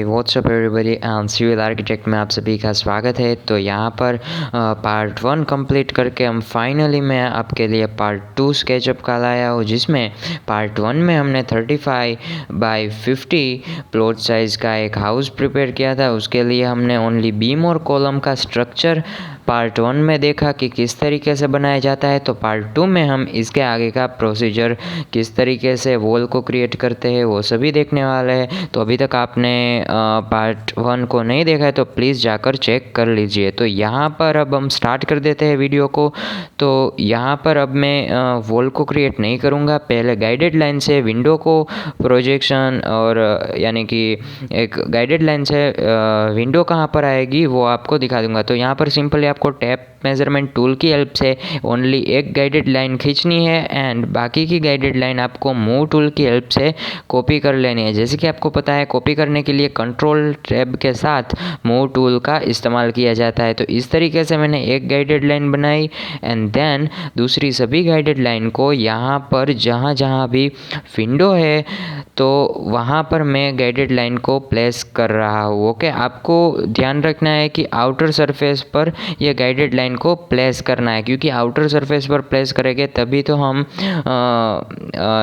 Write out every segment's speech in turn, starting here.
What's up everybody and civil architect में आप सभी का स्वागत है। तो यहाँ पर पार्ट 1 कंप्लीट करके हम फाइनली मैं आपके लिए पार्ट 2 स्केचअप का लाया हूँ, जिसमें पार्ट 1 में हमने 35 बाय 50 प्लॉट साइज़ का एक हाउस प्रिपेयर किया था। उसके लिए हमने ओनली बीम और कॉलम का स्ट्रक्चर पार्ट 1 में देखा कि किस तरीके से बनाया जाता है। तो पार्ट 2 में हम इसके आगे का प्रोसीजर, किस तरीके से वॉल को क्रिएट करते हैं, वो सभी देखने वाले हैं। तो अभी तक आपने पार्ट 1 को नहीं देखा है तो प्लीज़ जाकर चेक कर लीजिए। तो यहाँ पर अब हम स्टार्ट कर देते हैं वीडियो को। तो यहाँ पर अब मैं वॉल को क्रिएट नहीं करूँगा, पहले गाइडेड लाइन से विंडो को प्रोजेक्शन और यानी कि एक गाइडेड लाइन से विंडो कहाँ पर आएगी वो आपको दिखा दूँगा। तो यहाँ पर सिंपली आपको टैप मेजरमेंट टूल की हेल्प से ओनली एक गाइडेड लाइन खींचनी है एंड बाकी की गाइडेड लाइन आपको मूव टूल की हेल्प से कॉपी कर लेनी है। जैसे कि आपको पता है, कॉपी करने के लिए कंट्रोल टैब के साथ मूव टूल का इस्तेमाल किया जाता है। तो इस तरीके से मैंने एक गाइडेड लाइन बनाई एंड देन दूसरी सभी गाइडेड लाइन को यहाँ पर जहाँ जहाँ भी विंडो है तो वहाँ पर मैं गाइडेड लाइन को प्लेस कर रहा हूँ। ओके, आपको ध्यान रखना है कि आउटर सरफेस पर यह गाइडेड लाइन को प्लेस करना है, क्योंकि आउटर सरफेस पर प्लेस करेंगे तभी तो हम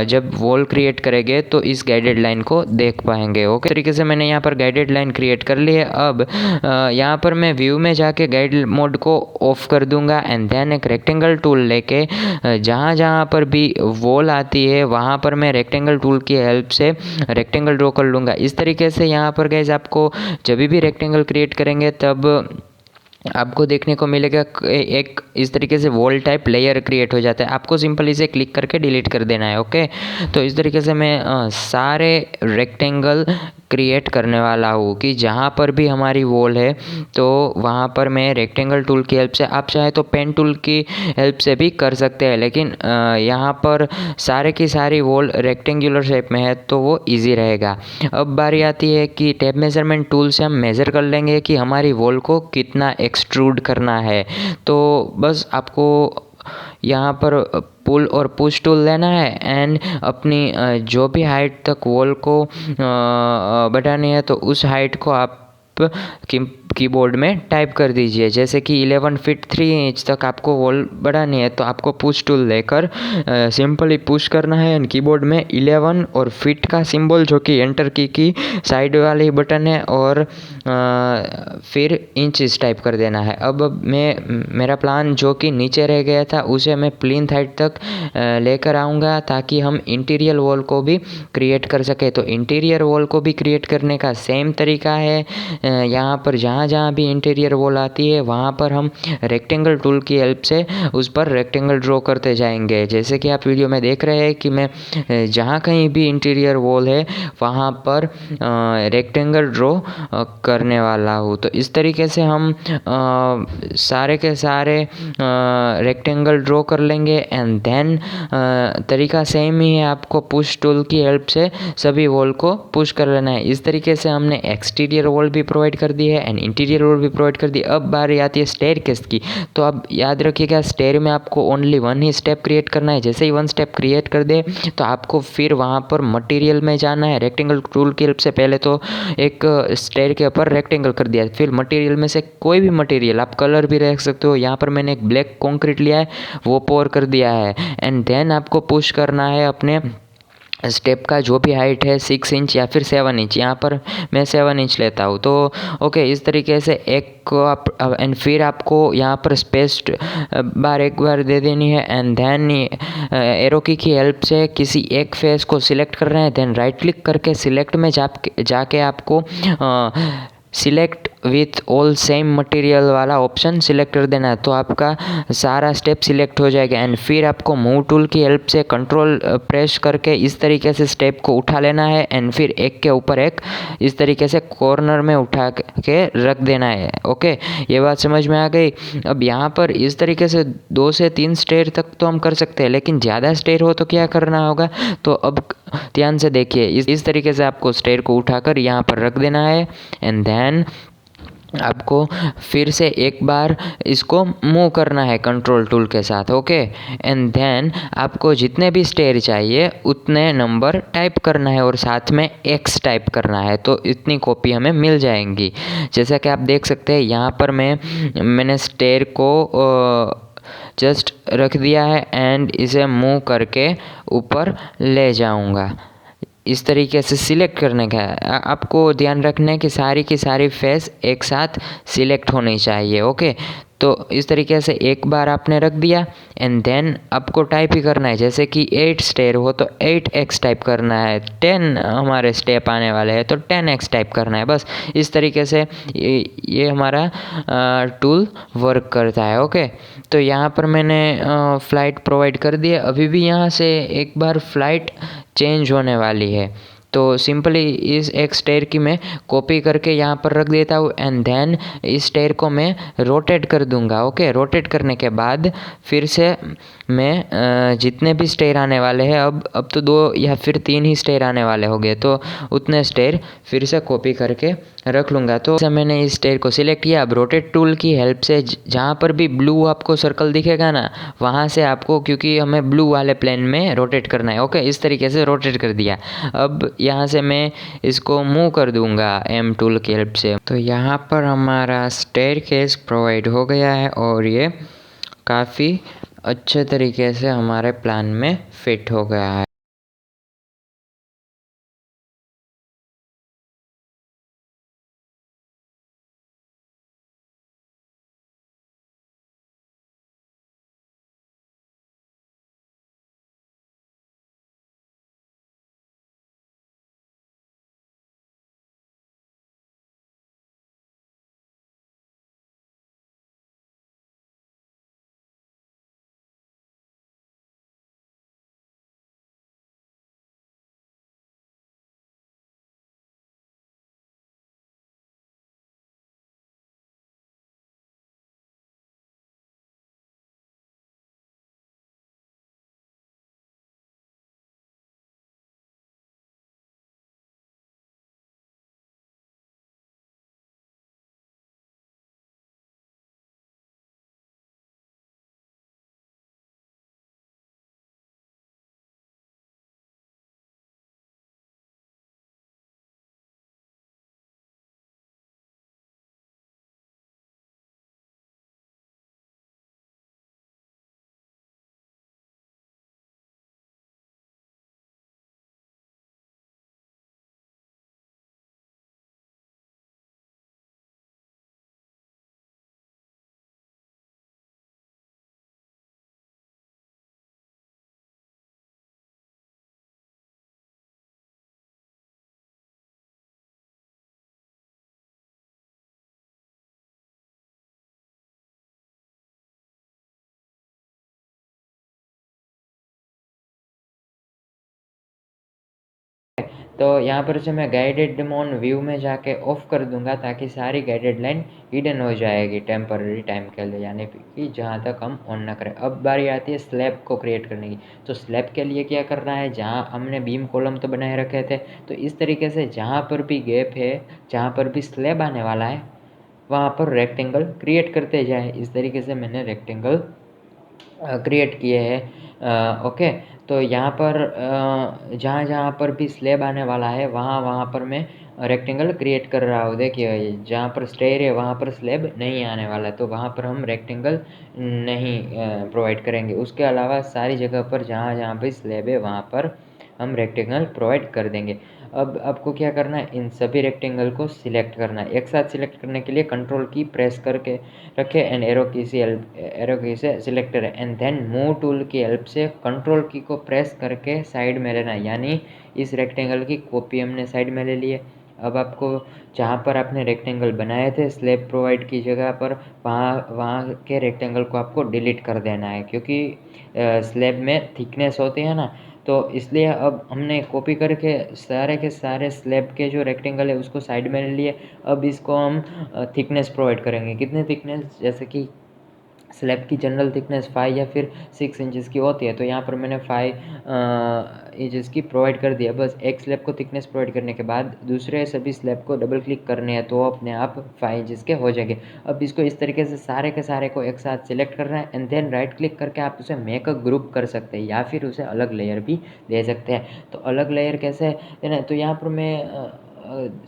जब वॉल क्रिएट करेंगे तो इस गाइडेड लाइन को देख पाएंगे। ओके, तरीके से मैंने यहाँ पर गाइडेड लाइन क्रिएट कर ली है। अब यहाँ पर मैं व्यू में जाके गाइड मोड को ऑफ कर दूंगा एंड देन एक रेक्टेंगल टूल लेके जहाँ जहाँ पर भी वॉल आती है वहाँ पर मैं रेक्टेंगल टूल की हेल्प से रेक्टेंगल ड्रॉ कर लूँगा। इस तरीके से यहाँ पर गाइस आपको जब भी रेक्टेंगल क्रिएट करेंगे तब आपको देखने को मिलेगा एक इस तरीके से वॉल टाइप लेयर क्रिएट हो जाता है। आपको सिंपल इसे क्लिक करके डिलीट कर देना है। ओके, तो इस तरीके से मैं सारे रेक्टेंगल क्रिएट करने वाला हूँ कि जहाँ पर भी हमारी वॉल है तो वहाँ पर मैं रेक्टेंगल टूल की हेल्प से, आप चाहे तो पेन टूल की हेल्प से भी कर सकते हैं, लेकिन यहाँ पर सारे की सारी वॉल रेक्टेंगुलर शेप में है तो वो इजी रहेगा। अब बारी आती है कि टैब मेजरमेंट टूल से हम मेज़र कर लेंगे कि हमारी वॉल को कितना एक्सट्रूड करना है। तो बस आपको यहाँ पर पुल और पुश टूल लेना है एंड अपनी जो भी हाइट तक वॉल को बढ़ानी है तो उस हाइट को आप कीबोर्ड में टाइप कर दीजिए। जैसे कि 11 फीट 3 इंच तक आपको वॉल बढ़ानी है तो आपको पुश टूल लेकर सिंपली पुश करना है एंड कीबोर्ड में 11 और फीट का सिंबल जो कि एंटर की साइड वाली बटन है और फिर इंचेस टाइप कर देना है। अब मेरा प्लान जो कि नीचे रह गया था उसे मैं प्लिंथ हाइट तक लेकर आऊँगा ताकि हम इंटीरियर वॉल को भी क्रिएट कर सके। तो इंटीरियर वॉल को भी क्रिएट करने का सेम तरीका है। यहाँ पर जहाँ जहाँ भी इंटीरियर वॉल आती है वहाँ पर हम रेक्टेंगल टूल की हेल्प से उस पर रेक्टेंगल ड्रॉ करते जाएंगे। जैसे कि आप वीडियो में देख रहे हैं कि मैं जहाँ कहीं भी इंटीरियर वॉल है वहाँ पर रेक्टेंगल ड्रॉ करने वाला हूँ। तो इस तरीके से हम सारे के सारे रेक्टेंगल ड्रॉ कर लेंगे एंड देन तरीका सेम ही है, आपको पुश टूल की हेल्प से सभी वॉल को पुश कर लेना है। इस तरीके से हमने एक्सटीरियर वॉल भी प्रोवाइड कर दी है एंड इंटीरियर वॉल भी प्रोवाइड कर दी। अब बारी आती है स्टेयरकेस की। तो अब याद रखिएगा, स्टेयर में आपको ओनली 1 ही स्टेप क्रिएट करना है। जैसे ही 1 स्टेप क्रिएट कर दे तो आपको फिर वहाँ पर मटेरियल में जाना है। रेक्टेंगल टूल की हेल्प से पहले तो एक स्टेयर के ऊपर रेक्टेंगल कर दिया, फिर मटेरियल में से कोई भी मटेरियल, आप कलर भी रख सकते हो। यहाँ पर मैंने एक ब्लैक कंक्रीट लिया है, वो पोर कर दिया है एंड देन आपको पुश करना है अपने स्टेप का जो भी हाइट है 6 इंच या फिर 7 इंच। यहाँ पर मैं 7 इंच लेता हूँ। तो ओके, इस तरीके से एक को आप एंड फिर आपको यहाँ पर स्पेस बार एक बार दे देनी है एंड देन एरो की हेल्प से किसी एक फेस को सिलेक्ट कर रहे हैं, देन राइट क्लिक करके सिलेक्ट में जाके आपको select with all same material वाला ऑप्शन सिलेक्ट कर देना है। तो आपका सारा स्टेप सिलेक्ट हो जाएगा एंड फिर आपको मूव टूल की हेल्प से कंट्रोल प्रेस करके इस तरीके से स्टेप को उठा लेना है एंड फिर एक के ऊपर एक इस तरीके से कॉर्नर में उठा के रख देना है। ओके, ये बात समझ में आ गई। अब यहाँ पर इस तरीके से 2 से 3 स्टेयर तक तो हम कर सकते हैं, लेकिन ज़्यादा स्टेयर हो तो क्या करना होगा। तो अब ध्यान से देखिए, इस तरीके से आपको स्टेयर को उठाकर यहाँ पर रख देना है एंड देन आपको फिर से एक बार इसको मूव करना है कंट्रोल टूल के साथ, ओके। एंड देन आपको जितने भी स्टेयर चाहिए उतने नंबर टाइप करना है और साथ में एक्स टाइप करना है, तो इतनी कॉपी हमें मिल जाएंगी। जैसा कि आप देख सकते हैं यहाँ पर मैंने स्टेयर को जस्ट रख दिया है एंड इसे मूव करके ऊपर ले जाऊंगा। इस तरीके से सिलेक्ट करने का है। आपको ध्यान रखना है कि सारी की सारी फेस एक साथ सिलेक्ट होनी चाहिए, ओके। तो इस तरीके से एक बार आपने रख दिया एंड देन आपको टाइप ही करना है। जैसे कि 8 स्टेयर हो तो 8x टाइप करना है, 10 हमारे स्टेप आने वाले हैं तो 10x टाइप करना है। बस इस तरीके से ये हमारा टूल वर्क करता है, ओके। तो यहाँ पर मैंने फ़्लाइट प्रोवाइड कर दिया। अभी भी यहाँ से एक बार फ़्लाइट चेंज होने वाली है, तो सिंपली इस एक स्टेयर की मैं कॉपी करके यहाँ पर रख देता हूँ एंड देन इस स्टेयर को मैं रोटेट कर दूँगा, ओके। रोटेट करने के बाद फिर से मैं जितने भी स्टेयर आने वाले हैं, अब तो 2 या फिर 3 ही स्टेयर आने वाले हो गए, तो उतने स्टेयर फिर से कॉपी करके रख लूँगा। तो जैसे मैंने इस स्टेयर को सिलेक्ट किया, अब रोटेट टूल की हेल्प से जहाँ पर भी ब्लू आपको सर्कल दिखेगा ना, वहाँ से आपको, क्योंकि हमें ब्लू वाले प्लेन में रोटेट करना है, ओके। इस तरीके से रोटेट कर दिया। अब यहाँ से मैं इसको मूव कर दूँगा एम टूल की हेल्प से। तो यहाँ पर हमारा स्टेयरकेस प्रोवाइड हो गया है और ये काफ़ी अच्छे तरीके से हमारे प्लान में फिट हो गया है। तो यहाँ पर से मैं गाइडेड मोड व्यू में जाके ऑफ कर दूंगा, ताकि सारी गाइडेड लाइन हिडन हो जाएगी टेम्पररी टाइम के लिए, यानी कि जहाँ तक हम ऑन ना करें। अब बारी आती है स्लैब को क्रिएट करने की। तो स्लैब के लिए क्या करना है, जहाँ हमने बीम कॉलम तो बनाए रखे थे, तो इस तरीके से जहाँ पर भी गैप है, जहाँ पर भी स्लैब आने वाला है, वहाँ पर रेक्टेंगल क्रिएट करते जाए। इस तरीके से मैंने रेक्टेंगल क्रिएट किए हैं, ओके। तो यहाँ पर जहाँ जहाँ पर भी स्लैब आने वाला है, वहाँ वहाँ पर मैं रेक्टेंगल क्रिएट कर रहा हूँ। देखिए जहाँ पर स्टेयर है वहाँ पर स्लैब नहीं आने वाला है, तो वहाँ पर हम रेक्टेंगल नहीं प्रोवाइड करेंगे। उसके अलावा सारी जगह पर जहाँ जहाँ भी स्लैब है वहाँ पर हम रेक्टेंगल प्रोवाइड कर देंगे। अब आपको क्या करना है, इन सभी रेक्टेंगल को सिलेक्ट करना है। एक साथ सिलेक्ट करने के लिए कंट्रोल की प्रेस करके रखें एंड एरो की से सिलेक्ट करें एंड देन मूव टूल की हेल्प से कंट्रोल की को प्रेस करके साइड में लेना है, यानी इस रेक्टेंगल की कॉपी हमने साइड में ले ली है। अब आपको जहाँ पर आपने रेक्टेंगल बनाए थे स्लैब प्रोवाइड की जगह पर, वहाँ वहाँ के रेक्टेंगल को आपको डिलीट कर देना है, क्योंकि स्लैब में थिकनेस होती है ना, तो इसलिए अब हमने कॉपी करके सारे के सारे स्लैब के जो रेक्टेंगल है उसको साइड में ले लिए। अब इसको हम थिकनेस प्रोवाइड करेंगे। कितने थिकनेस, जैसे कि स्लैब की जनरल थिकनेस 5 या फिर 6 इंचज़ की होती है, तो यहाँ पर मैंने 5 इंचज़ की प्रोवाइड कर दिया। बस एक स्लैब को थिकनेस प्रोवाइड करने के बाद दूसरे सभी स्लैब को डबल क्लिक करने हैं, तो अपने आप 5 इंचज़ के हो जाएंगे। अब इसको इस तरीके से सारे के सारे को एक साथ सिलेक्ट करना है एंड देन राइट क्लिक करके आप उसे मेक अ ग्रुप कर सकते हैं या फिर उसे अलग लेयर भी दे सकते हैं। तो अलग लेयर कैसे देना, तो यहाँ पर मैं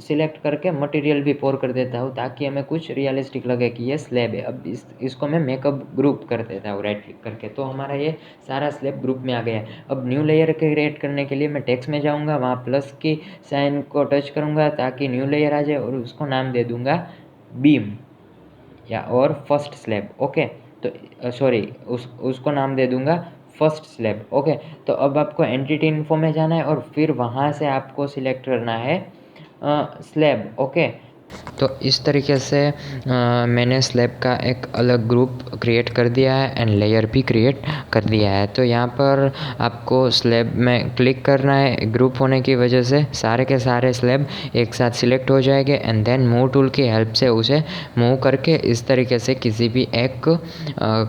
सिलेक्ट करके मटेरियल भी पोर कर देता हूँ ताकि हमें कुछ रियलिस्टिक लगे कि ये स्लैब है। अब इसको मैं मेकअप ग्रुप कर देता हूँ राइट क्लिक करके, तो हमारा ये सारा स्लैब ग्रुप में आ गया है। अब न्यू लेयर क्रिएट करने के लिए मैं टेक्स्ट में जाऊँगा, वहाँ प्लस की साइन को टच करूँगा ताकि न्यू लेयर आ जाए और उसको नाम दे दूँगा बीम या और फर्स्ट स्लैब। ओके, तो सॉरी उसको नाम दे दूँगा फर्स्ट स्लैब। ओके, तो अब आपको एंटिटी इन्फो में जाना है और फिर वहाँ से आपको सिलेक्ट करना है स्लैब। ओके, तो इस तरीके से मैंने स्लैब का एक अलग ग्रुप क्रिएट कर दिया है एंड लेयर भी क्रिएट कर दिया है। तो यहाँ पर आपको स्लैब में क्लिक करना है, ग्रुप होने की वजह से सारे के सारे स्लैब एक साथ सिलेक्ट हो जाएंगे एंड देन मूव टूल की हेल्प से उसे मूव करके इस तरीके से किसी भी एक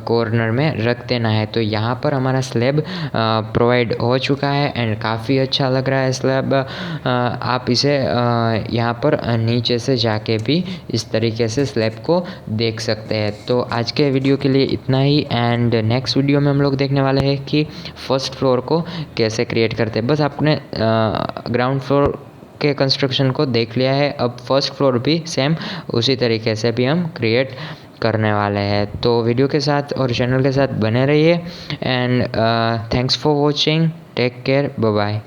कॉर्नर में रख देना है। तो यहाँ पर हमारा स्लैब प्रोवाइड हो चुका है एंड काफ़ी अच्छा लग रहा है स्लैब। आप इसे यहाँ पर नीचे से जाके भी इस तरीके से स्लैब को देख सकते हैं। तो आज के वीडियो के लिए इतना ही एंड नेक्स्ट वीडियो में हम लोग देखने वाले हैं कि फर्स्ट फ्लोर को कैसे क्रिएट करते हैं। बस आपने ग्राउंड फ्लोर के कंस्ट्रक्शन को देख लिया है, अब फर्स्ट फ्लोर भी सेम उसी तरीके से भी हम क्रिएट करने वाले हैं। तो वीडियो के साथ और चैनल के साथ बने रहिए and thanks for watching, take care, bye bye.